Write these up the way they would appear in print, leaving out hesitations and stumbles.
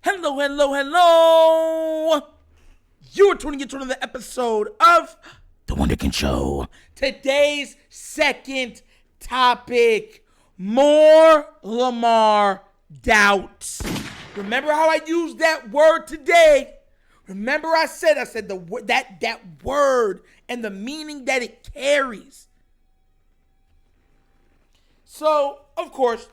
Hello, hello, hello. You're tuning into another episode of The Wunderkind Show. Today's second topic, more Lamar doubts. Remember how I used that word today? Remember I said that word and the meaning that it carries. So, of course,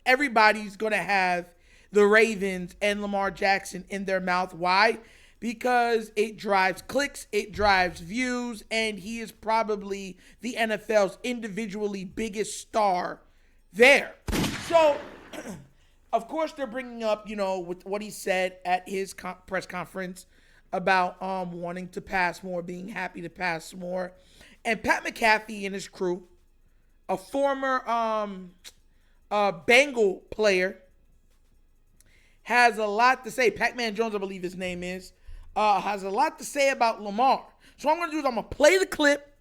everybody's going to have the Ravens and Lamar Jackson in their mouth. Why? Because it drives clicks, it drives views, and he is probably the NFL's individually biggest star there. So, of course, they're bringing up, with what he said at his press conference about wanting to pass more, being happy to pass more. And Pat McAfee and his crew, a former Bengal player, has a lot to say. Pacman Jones, I believe his name is, has a lot to say about Lamar. So what I'm going to do is I'm going to play the clip,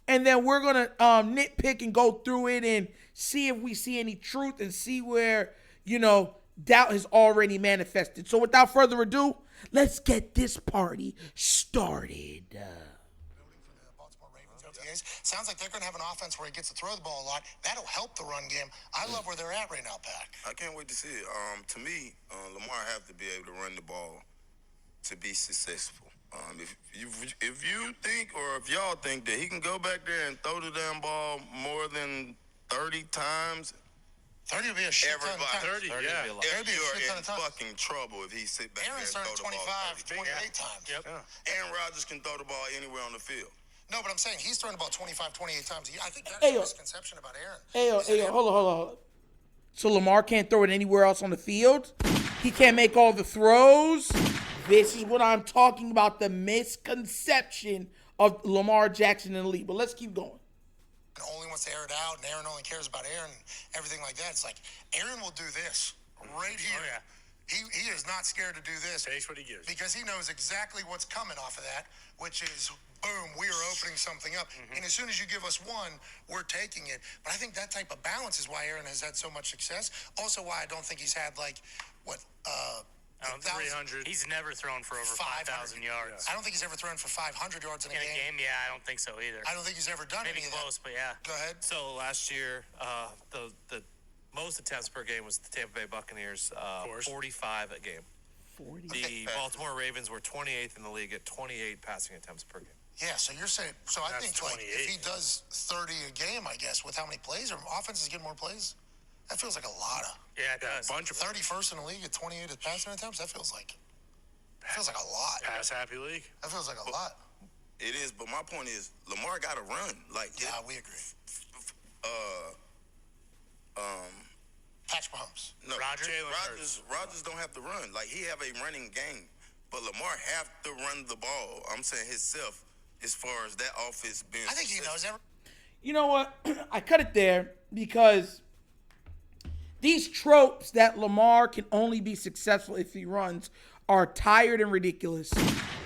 and then we're going to nitpick and go through it and see if we see any truth and see where, doubt has already manifested. So without further ado, let's get this party started. Sounds like they're going to have an offense where he gets to throw the ball a lot. That'll help the run game. I love where they're at right now, Pac. I can't wait to see it. To me, Lamar have to be able to run the ball to be successful. If you think, or if y'all think that he can go back there and throw the damn ball more than 30 times, 30 would be a shit ton of times. 30, yeah. if you're in fucking trouble if he sit back Aaron's there and thrown throw the 25, ball 28 times. Yep. Yeah. Aaron Rodgers can throw the ball anywhere on the field. No, but I'm saying he's thrown about 25, 28 times. I think that's Hey, a misconception about Aaron. Hey, hold on. So Lamar can't throw it anywhere else on the field? He can't make all the throws? This is what I'm talking about, the misconception of Lamar Jackson in the league. But let's keep going. Only wants to air it out, and Aaron only cares about Aaron and everything like that. It's like, Aaron will do this right here. Oh, yeah. He is not scared to do this. Takes what he gives. Because he knows exactly what's coming off of that, which is, boom, we are opening something up. Mm-hmm. And as soon as you give us one, we're taking it. But I think that type of balance is why Aaron has had so much success. Also why I don't think he's had, 300. He's never thrown for over 5,000 yards. I don't think he's ever thrown for 500 yards in a game. Yeah, I don't think so either. I don't think he's ever done Maybe any close, of that. but yeah. Go ahead. So last year, the most attempts per game was the Tampa Bay Buccaneers, 45 a game. 40? The Baltimore Ravens were 28th in the league at 28 passing attempts per game. Yeah, so you're saying, I That's think 28. if he does 30 a game, I guess, with how many plays, or offenses get more plays, that feels like a lot of. Yeah, it does. Bunch of 31st in the league at 28 passing attempts, that feels like a lot. Pass happy league. That feels like a lot. It is, but my point is, Lamar got to run. Yeah, we agree. Patch Mahomes. No, Rodgers Rodgers don't have to run. He have a running game, but Lamar have to run the ball. I'm saying himself, as far as that offense being. I think he knows every. You know what? I cut it there because these tropes that Lamar can only be successful if he runs are tired and ridiculous.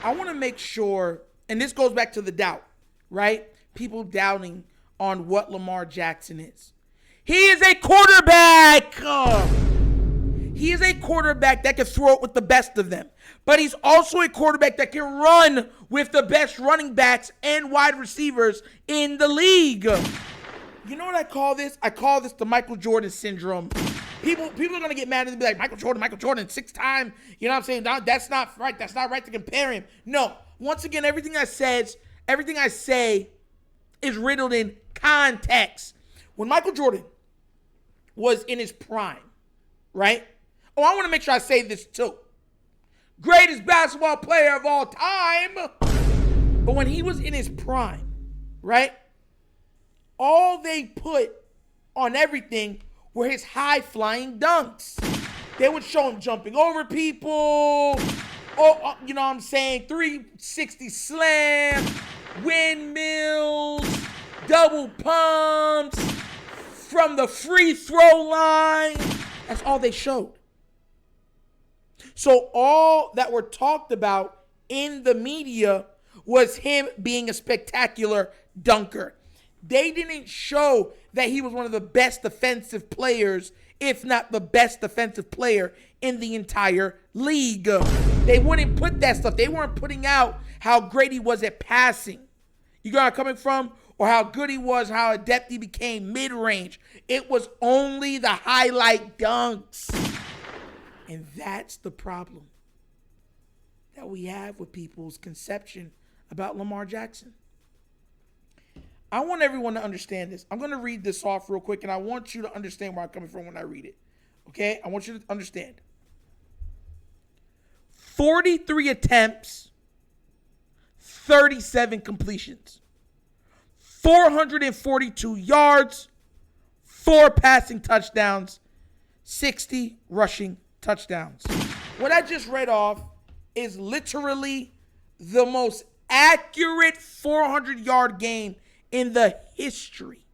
I want to make sure, and this goes back to the doubt, right? People doubting on what Lamar Jackson is. He is a quarterback. He is a quarterback that can throw it with the best of them. But he's also a quarterback that can run with the best running backs and wide receivers in the league. You know what I call this? I call this the Michael Jordan syndrome. People are going to get mad and be like, Michael Jordan, 6-time. You know what I'm saying? No, that's not right. That's not right to compare him. No. Once again, everything I say is riddled in context. When Michael Jordan was in his prime, right? Oh, I want to make sure I say this too. Greatest basketball player of all time. But when he was in his prime, right? All they put on everything were his high-flying dunks. They would show him jumping over people. Oh, you know what I'm saying? 360 slam, windmills, double pumps from the free throw line. That's all they showed. So all that were talked about in the media was him being a spectacular dunker. They didn't show that he was one of the best defensive players, if not the best defensive player in the entire league. They wouldn't put that stuff. They weren't putting out how great he was at passing. You got where I'm coming from? Or how good he was, how adept he became mid-range. It was only the highlight dunks. And that's the problem that we have with people's conception about Lamar Jackson. I want everyone to understand this. I'm going to read this off real quick, and I want you to understand where I'm coming from when I read it. Okay? I want you to understand. 43 attempts, 37 completions, 442 yards, 4 passing touchdowns, 60 rushing touchdowns. What I just read off is literally the most accurate 400-yard game in the history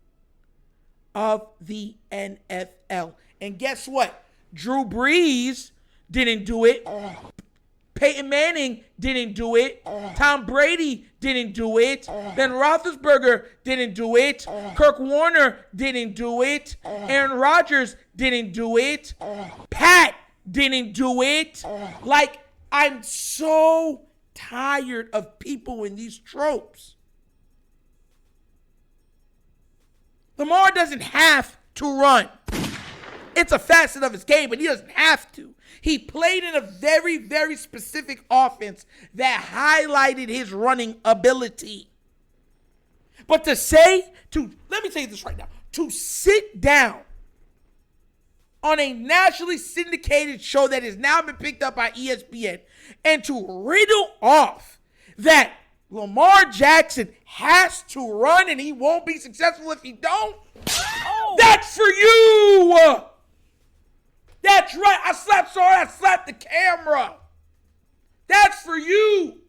of the NFL. And guess what? Drew Brees didn't do it. Peyton Manning didn't do it. Tom Brady didn't do it. Ben Roethlisberger didn't do it. Kirk Warner didn't do it. Aaron Rodgers didn't do it. Pat didn't do it. Like, I'm so tired of people in these tropes. Lamar doesn't have to run. It's a facet of his game, but he doesn't have to. He played in a very, very specific offense that highlighted his running ability. But let me tell you this right now, to sit down on a nationally syndicated show that has now been picked up by ESPN and to riddle off that Lamar Jackson has to run and he won't be successful if he don't. Oh. That's for you. That's right. I slapped the camera. That's for you.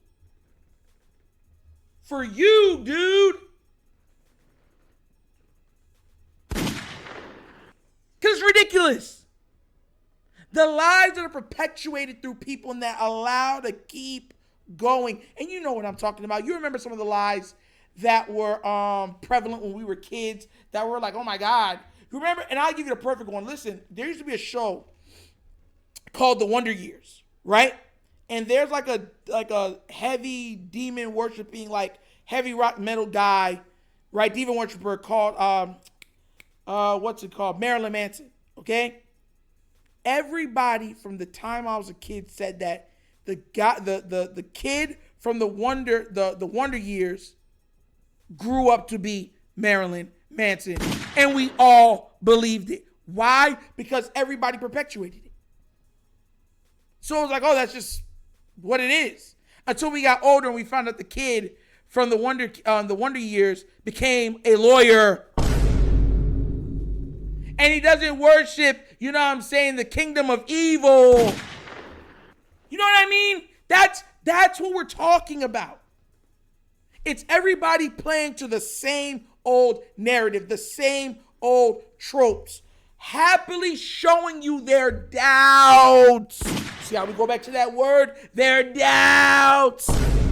For you, dude. Because it's ridiculous. The lies that are perpetuated through people and that allow to keep going. And you know what I'm talking about. You remember some of the lies that were prevalent when we were kids that were like, oh my God. You remember? And I'll give you the perfect one. Listen, there used to be a show called The Wonder Years, right? And there's like a heavy demon worshiping, like heavy rock metal guy, right? Demon worshiper called Marilyn Manson, okay? Everybody from the time I was a kid said that the kid from the Wonder Years grew up to be Marilyn Manson, and we all believed it. Why? Because everybody perpetuated it. So it was like, oh, that's just what it is. Until we got older and we found out the kid from the Wonder Years became a lawyer. And he doesn't worship, you know what I'm saying, the kingdom of evil. You know what I mean? That's what we're talking about. It's everybody playing to the same old narrative, the same old tropes, happily showing you their doubts. See how we go back to that word? Their doubts.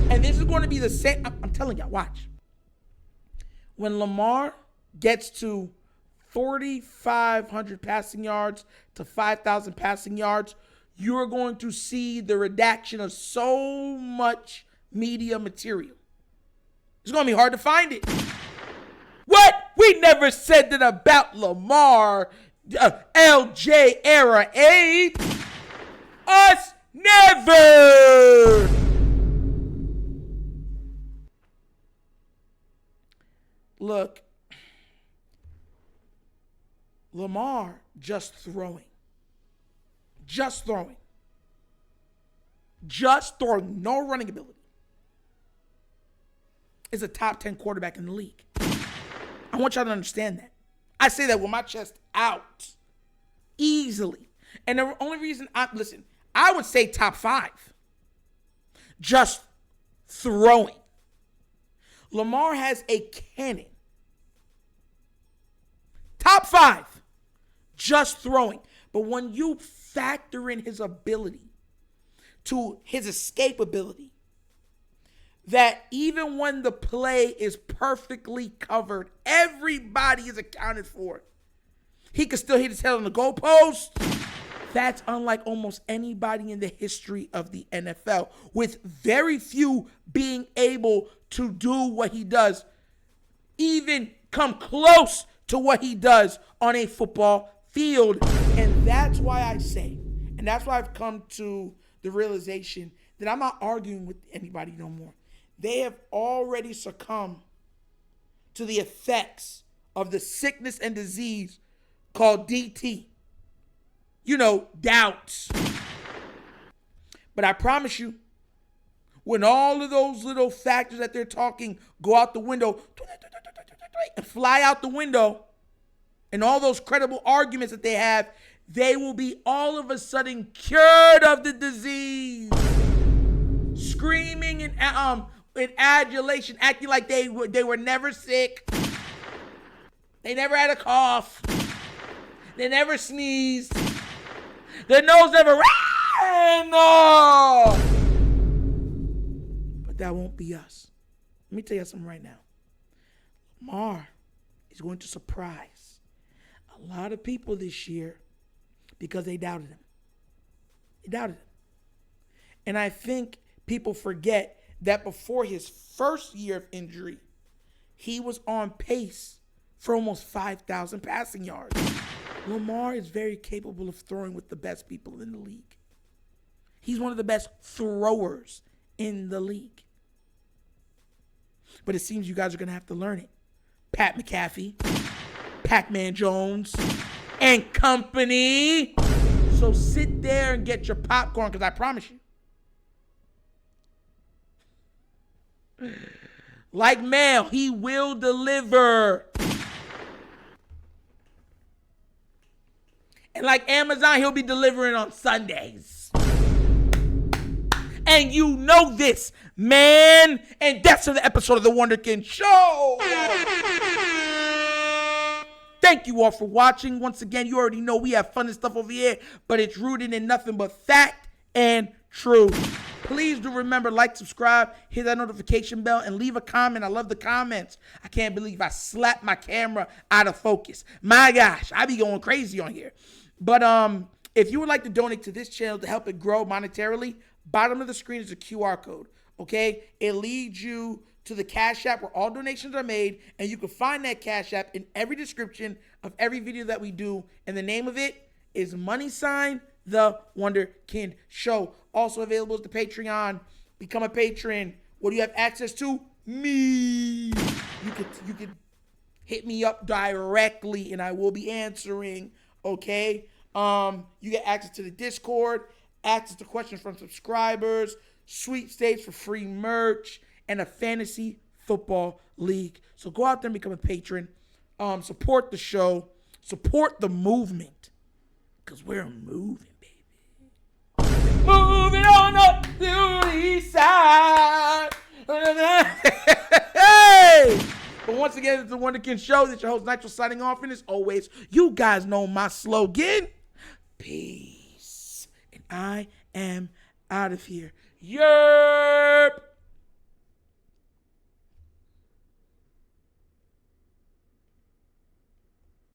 And this is going to be the same. I'm telling y'all, watch. When Lamar gets to 4,500 passing yards to 5,000 passing yards, you're going to see the redaction of so much media material. It's going to be hard to find it. What? We never said that about Lamar, LJ era 8. Us never. Look, Lamar just throwing, no running ability, is a top 10 quarterback in the league. I want y'all to understand that. I say that with my chest out easily. And the only reason I would say top 5. Just throwing. Lamar has a cannon. Top 5. Just throwing. But when you factor in his ability to his escapability, that even when the play is perfectly covered, everybody is accounted for, he can still hit his head on the goalpost, That's unlike almost anybody in the history of the NFL, with very few being able to do what he does, even come close to what he does on a football field. And that's why I say, and that's why I've come to the realization that I'm not arguing with anybody no more. They have already succumbed to the effects of the sickness and disease called DT. You know, doubts. But I promise you, when all of those little factors that they're talking go out the window and fly out the window, and all those credible arguments that they have, they will be all of a sudden cured of the disease. Screaming in adulation, acting like they were never sick. They never had a cough. They never sneezed. Their nose never ran. No. But that won't be us. Let me tell you something right now. Lamar is going to surprise a lot of people this year because they doubted him. They doubted him. And I think people forget that before his first year of injury, he was on pace for almost 5,000 passing yards. Lamar is very capable of throwing with the best people in the league. He's one of the best throwers in the league. But it seems you guys are going to have to learn it. Pat McAfee, Pacman Jones, and company. So sit there and get your popcorn, because I promise you, like mail, he will deliver. And like Amazon, he'll be delivering on Sundays. And you know this, man. And that's the episode of The Wunderkind Show. Thank you all for watching. Once again, you already know we have fun and stuff over here, but it's rooted in nothing but fact and truth. Please do remember, like, subscribe, hit that notification bell, and leave a comment. I love the comments. I can't believe I slapped my camera out of focus. My gosh, I be going crazy on here. But if you would like to donate to this channel to help it grow monetarily, bottom of the screen is a QR code, okay? It leads you to the Cash App where all donations are made, and you can find that Cash App in every description of every video that we do, and the name of it is The Wunderkind Show. Also available is the Patreon. Become a patron. What do you have access to? Me. You could hit me up directly, and I will be answering, okay? You get access to the Discord, access to questions from subscribers, sweepstakes for free merch, and a fantasy football league. So go out there and become a patron. Support the show. Support the movement. Because we're moving, baby. Moving on up to the east side. Hey! But once again, it's the Wunderkind Show. This is your host, Nitro, signing off. And as always, you guys know my slogan. Peace. And I am out of here. Yerp!